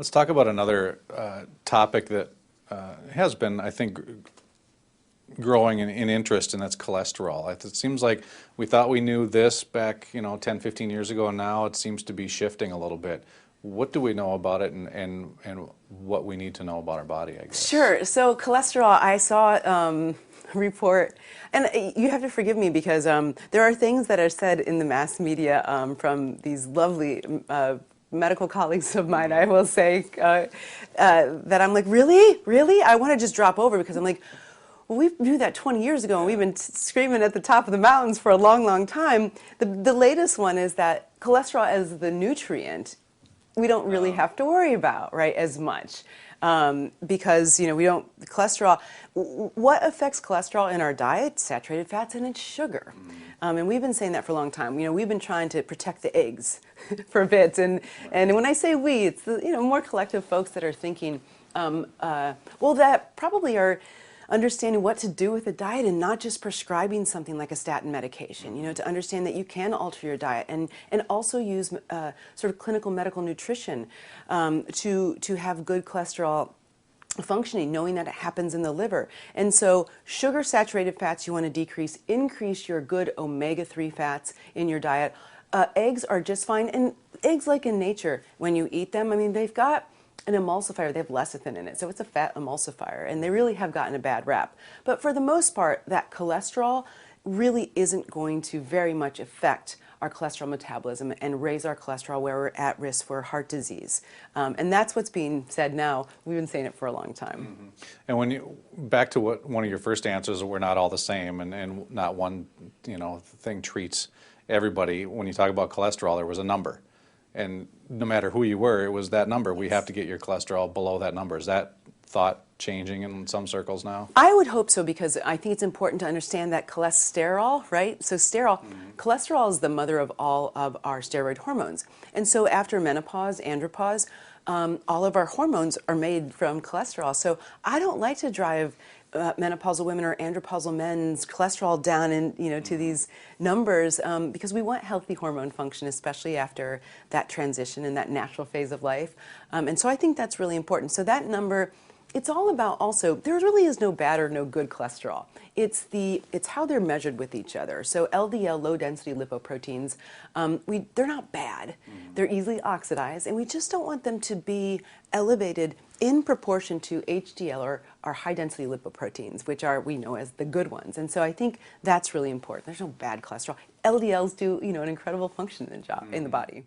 Let's talk about another topic that has been, I think, growing in interest, and that's cholesterol. It seems like we thought we knew this back, 10, 15 years ago, and now it seems to be shifting a little bit. What do we know about it, and what we need to know about our body, I guess? Sure. So cholesterol, I saw a report, and you have to forgive me because there are things that are said in the mass media from these lovely medical colleagues of mine, I will say, that I'm like, really? Really? I want to just drop over because I'm like, well, we knew that 20 years ago, and we've been screaming at the top of the mountains for a long, long time. The latest one is that cholesterol as the nutrient, we don't really have to worry about, right, as much. Because, we don't, cholesterol, what affects cholesterol in our diet? Saturated fats, and it's sugar. And we've been saying that for a long time. We've been trying to protect the eggs for a bit. And when I say we, it's the, more collective folks that are thinking, well, that probably are understanding what to do with the diet and not just prescribing something like a statin medication, to understand that you can alter your diet and also use sort of clinical medical nutrition to have good cholesterol functioning, knowing that it happens in the liver. And so sugar saturated fats you want to decrease, increase your good omega-3 fats in your diet. Eggs are just fine, and eggs, like in nature, when you eat them, I mean, they've got an emulsifier, they have lecithin in it, so it's a fat emulsifier, and they really have gotten a bad rap. But for the most part, that cholesterol really isn't going to very much affect our cholesterol metabolism and raise our cholesterol where we're at risk for heart disease. And that's what's being said now. We've been saying it for a long time. And when you, back to what one of your first answers, we're not all the same, and not one thing treats everybody. When you talk about cholesterol, there was a number. And no matter who you were, it was that number. We have to get your cholesterol below that number. Is that thought changing in some circles now? I would hope so, because I think it's important to understand that cholesterol, right? So cholesterol is the mother of all of our steroid hormones. And so after menopause, andropause, all of our hormones are made from cholesterol. So I don't like to drive menopausal women or andropausal men's cholesterol down to these numbers because we want healthy hormone function, especially after that transition and that natural phase of life. And so I think that's really important. So that number, it's all about also, there really is no bad or no good cholesterol. It's how they're measured with each other. So LDL, low density lipoproteins, they're not bad. They're easily oxidized, and we just don't want them to be elevated in proportion to HDL, or our high density lipoproteins, which we know as the good ones. And so I think that's really important. There's no bad cholesterol. LDLs do, an incredible function in the body.